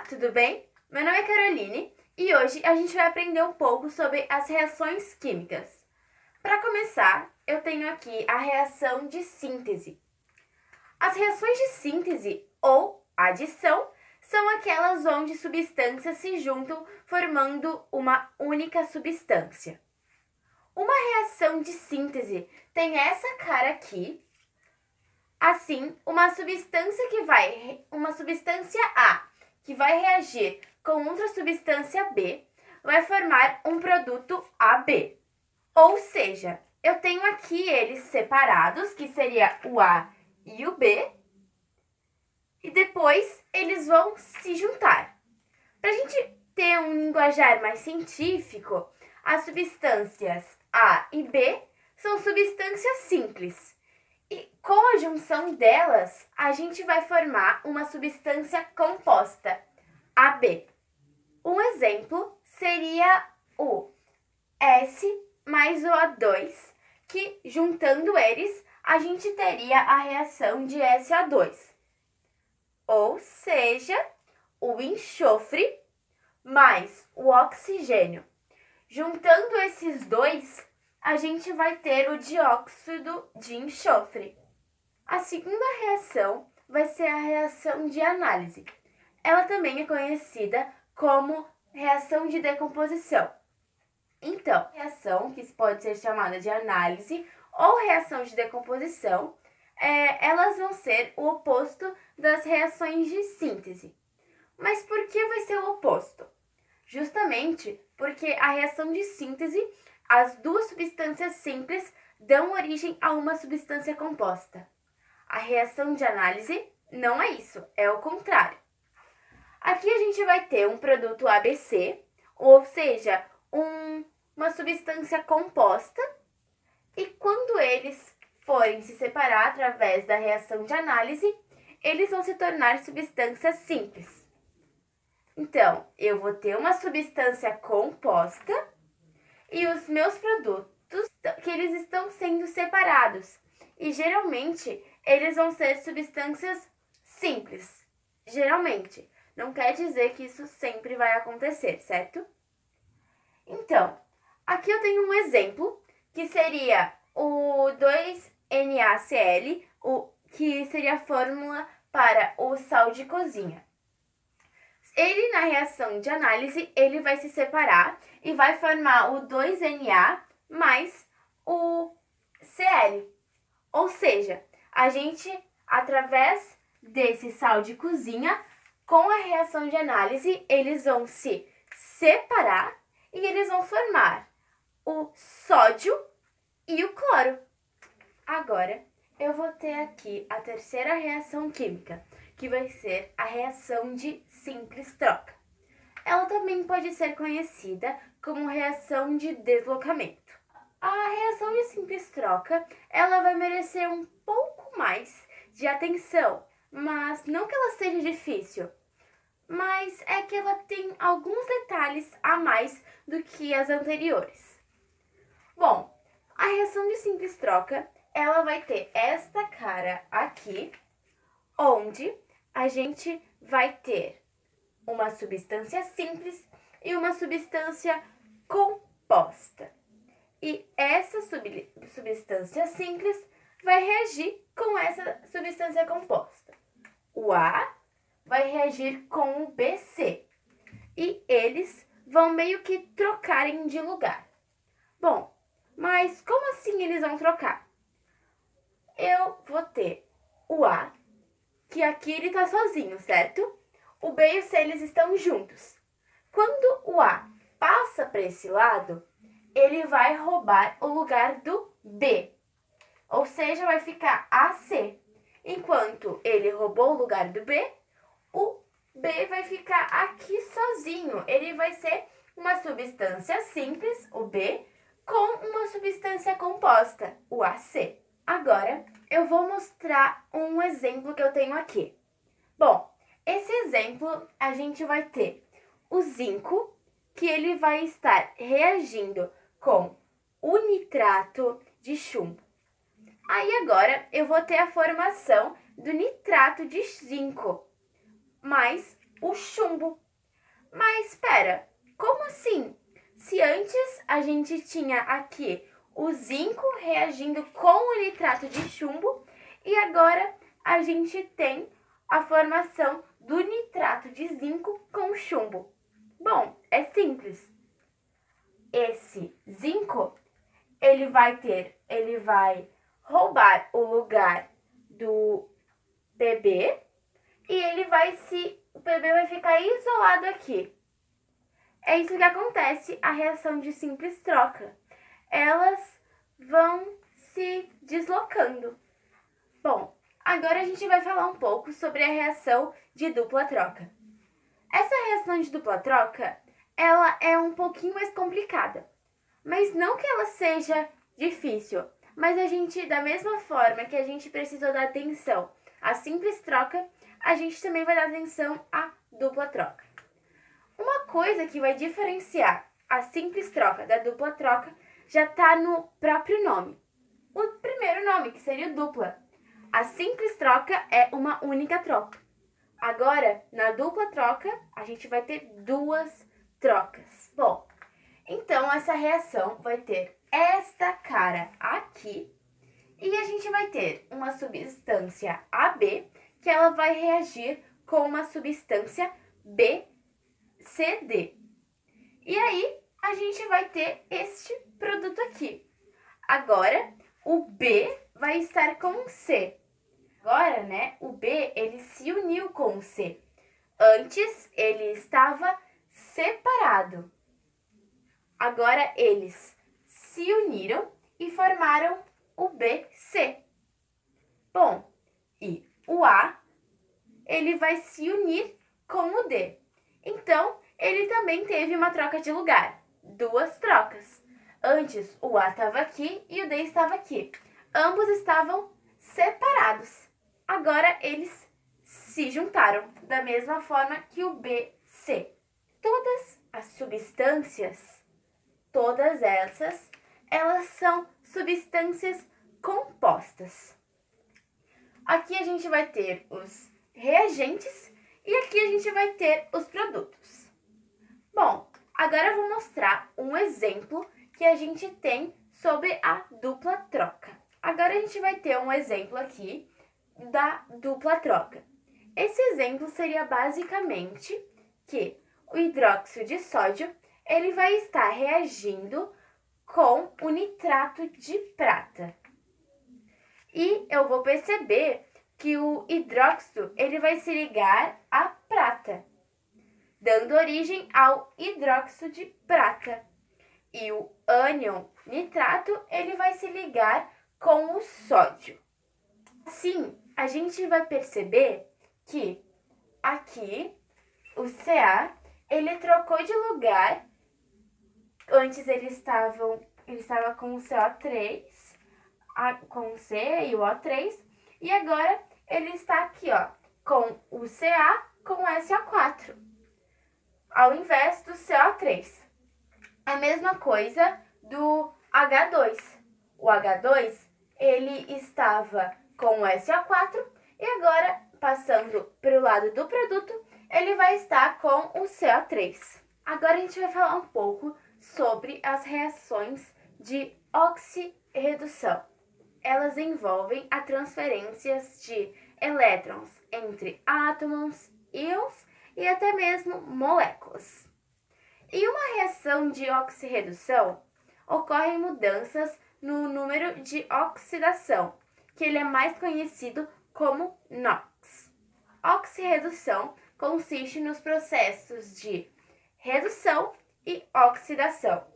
tudo bem? Meu nome é Caroline e hoje a gente vai aprender um pouco sobre as reações químicas. Para começar, eu tenho aqui a reação de síntese. As reações de síntese ou adição são aquelas onde substâncias se juntam formando uma única substância. Uma reação de síntese tem essa cara aqui. Assim, uma substância A que vai reagir com outra substância B vai formar um produto AB. Ou seja, eu tenho aqui eles separados, que seria o A e o B, e depois eles vão se juntar. Para a gente ter um linguajar mais científico, as substâncias A e B são substâncias simples. E com a junção delas, a gente vai formar uma substância composta, AB. Um exemplo seria o S mais o O2, que juntando eles, a gente teria a reação de SO2. Ou seja, o enxofre mais o oxigênio. Juntando esses dois, a gente vai ter o dióxido de enxofre. A segunda reação vai ser a reação de análise. Ela também é conhecida como reação de decomposição. Então, reação que pode ser chamada de análise ou reação de decomposição, elas vão ser o oposto das reações de síntese. Mas por que vai ser o oposto? Justamente porque a reação de síntese, as duas substâncias simples dão origem a uma substância composta. A reação de análise não é isso, é o contrário. Aqui a gente vai ter um produto ABC, ou seja, uma substância composta, e quando eles forem se separar através da reação de análise, eles vão se tornar substâncias simples. Então, eu vou ter uma substância composta e os meus produtos que eles estão sendo separados. E geralmente, eles vão ser substâncias simples. Geralmente. Não quer dizer que isso sempre vai acontecer, certo? Então, aqui eu tenho um exemplo, que seria o 2NaCl, que seria a fórmula para o sal de cozinha. Ele, na reação de análise, ele vai se separar e vai formar o 2Na mais o Cl. Ou seja, a gente, através desse sal de cozinha, com a reação de análise, eles vão se separar e eles vão formar o sódio e o cloro. Agora, eu vou ter aqui a terceira reação química, que vai ser a reação de simples troca. Ela também pode ser conhecida como reação de deslocamento. A reação de simples troca, ela vai merecer um pouco mais de atenção, mas não que ela seja difícil, mas é que ela tem alguns detalhes a mais do que as anteriores. Bom, a reação de simples troca, ela vai ter esta cara aqui, onde a gente vai ter uma substância simples e uma substância composta. E essa substância simples vai reagir com essa substância composta. O A vai reagir com o BC e eles vão meio que trocarem de lugar. Bom, mas como assim eles vão trocar? Eu vou ter o A, que aqui ele está sozinho, certo? O B e o C, eles estão juntos. Quando o A passa para esse lado, ele vai roubar o lugar do B. Ou seja, vai ficar AC. Enquanto ele roubou o lugar do B, o B vai ficar aqui sozinho. Ele vai ser uma substância simples, o B, com uma substância composta, o AC. Agora, eu vou mostrar um exemplo que eu tenho aqui. Bom, esse exemplo a gente vai ter o zinco, que ele vai estar reagindo com o nitrato de chumbo. Aí agora eu vou ter a formação do nitrato de zinco, mais o chumbo. Mas espera, como assim? Se antes a gente tinha aqui o zinco reagindo com o nitrato de chumbo e agora a gente tem a formação do nitrato de zinco com chumbo. Bom, é simples. Esse zinco, ele vai roubar o lugar do PB e o PB vai ficar isolado aqui. É isso que acontece a reação de simples troca. Elas vão se deslocando. Bom, agora a gente vai falar um pouco sobre a reação de dupla troca. Essa reação de dupla troca, ela é um pouquinho mais complicada. Mas não que ela seja difícil, mas da mesma forma que a gente precisou dar atenção à simples troca, a gente também vai dar atenção à dupla troca. Uma coisa que vai diferenciar a simples troca da dupla troca já está no próprio nome. O primeiro nome, que seria o dupla. A simples troca é uma única troca. Agora, na dupla troca, a gente vai ter duas trocas. Bom, então essa reação vai ter esta cara aqui e a gente vai ter uma substância AB que ela vai reagir com uma substância BCD. E aí, a gente vai ter este produto aqui. Agora, o B vai estar com o C. Agora, o B, ele se uniu com o C. Antes, ele estava separado. Agora, eles se uniram e formaram o BC. Bom, e o A, ele vai se unir com o D. Então, ele também teve uma troca de lugar. Duas trocas. Antes, o A estava aqui e o D estava aqui. Ambos estavam separados. Agora, eles se juntaram, da mesma forma que o BC. Todas as substâncias, todas essas, elas são substâncias compostas. Aqui a gente vai ter os reagentes e aqui a gente vai ter os produtos. Bom, agora eu vou mostrar um exemplo que a gente tem sobre a dupla troca. Agora a gente vai ter um exemplo aqui da dupla troca. Esse exemplo seria basicamente que o hidróxido de sódio ele vai estar reagindo com o nitrato de prata. E eu vou perceber que o hidróxido ele vai se ligar à prata, dando origem ao hidróxido de prata. E o ânion nitrato ele vai se ligar com o sódio. Assim, a gente vai perceber que aqui o Ca ele trocou de lugar. Antes ele estava com o CO3, com o C e o O3, e agora ele está aqui, com o Ca com o SO4, ao invés do CO3. A mesma coisa do H2. O H2, ele estava com o SO4 e agora, passando para o lado do produto, ele vai estar com o CO3. Agora a gente vai falar um pouco sobre as reações de oxirredução. Elas envolvem a transferência de elétrons entre átomos, íons e até mesmo moléculas. Em uma reação de oxirredução, ocorrem mudanças no número de oxidação, que ele é mais conhecido como NOx. Oxirredução consiste nos processos de redução e oxidação.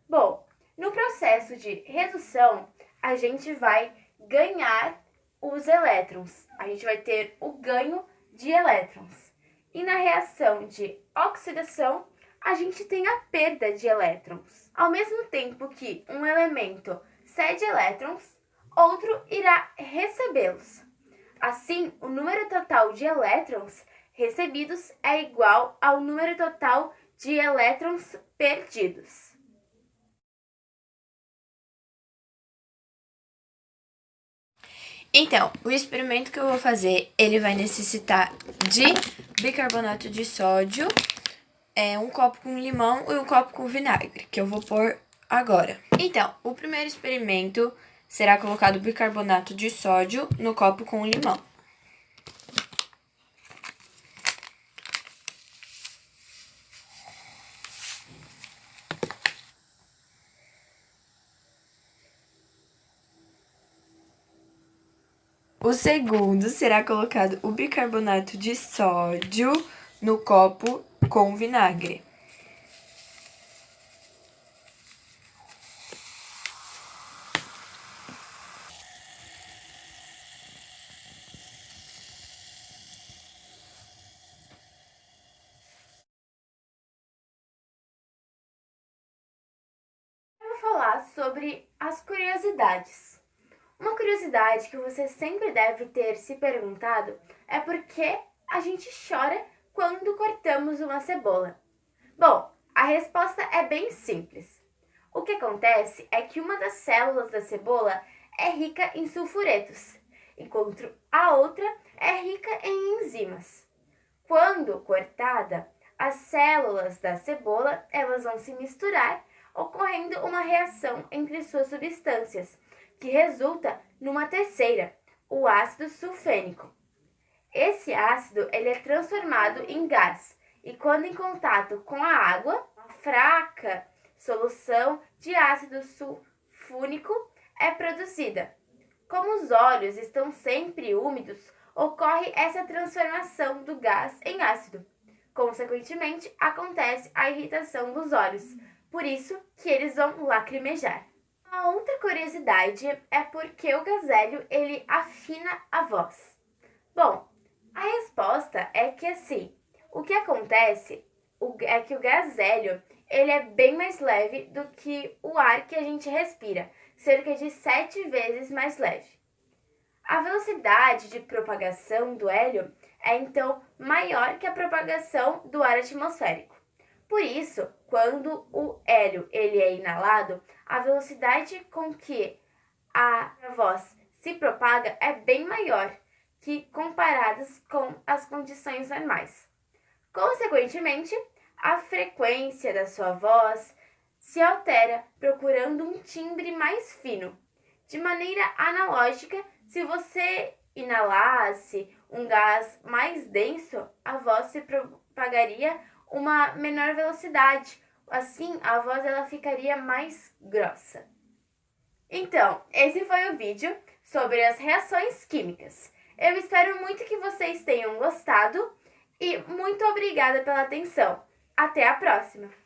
Bom, no processo de redução, a gente vai ganhar os elétrons. A gente vai ter o ganho de elétrons. E na reação de oxidação, a gente tem a perda de elétrons. Ao mesmo tempo que um elemento cede elétrons, outro irá recebê-los. Assim, o número total de elétrons recebidos é igual ao número total de elétrons perdidos. Então, o experimento que eu vou fazer, ele vai necessitar de bicarbonato de sódio, um copo com limão e um copo com vinagre, que eu vou pôr agora. Então, o primeiro experimento será colocado bicarbonato de sódio no copo com limão. O segundo será colocado o bicarbonato de sódio no copo com vinagre. Eu vou falar sobre as curiosidades. Uma curiosidade que você sempre deve ter se perguntado é por que a gente chora quando cortamos uma cebola. Bom, a resposta é bem simples. O que acontece é que uma das células da cebola é rica em sulfuretos, enquanto a outra é rica em enzimas. Quando cortada, as células da cebola elas vão se misturar, ocorrendo uma reação entre suas substâncias, que resulta numa terceira, o ácido sulfênico. Esse ácido ele é transformado em gás e quando em contato com a água, uma fraca solução de ácido sulfúrico é produzida. Como os olhos estão sempre úmidos, ocorre essa transformação do gás em ácido. Consequentemente, acontece a irritação dos olhos, por isso que eles vão lacrimejar. Uma outra curiosidade é porque o gazelho ele afina a voz. Bom, a resposta é que assim, o que acontece é que o gazelho ele é bem mais leve do que o ar que a gente respira, cerca de 7 vezes mais leve. A velocidade de propagação do hélio é então maior que a propagação do ar atmosférico. Por isso, quando o hélio ele é inalado, a velocidade com que a voz se propaga é bem maior que comparadas com as condições normais. Consequentemente, a frequência da sua voz se altera, procurando um timbre mais fino. De maneira analógica, se você inalasse um gás mais denso, a voz se propagaria uma menor velocidade. Assim, a voz ela ficaria mais grossa. Então, esse foi o vídeo sobre as reações químicas. Eu espero muito que vocês tenham gostado e muito obrigada pela atenção. Até a próxima!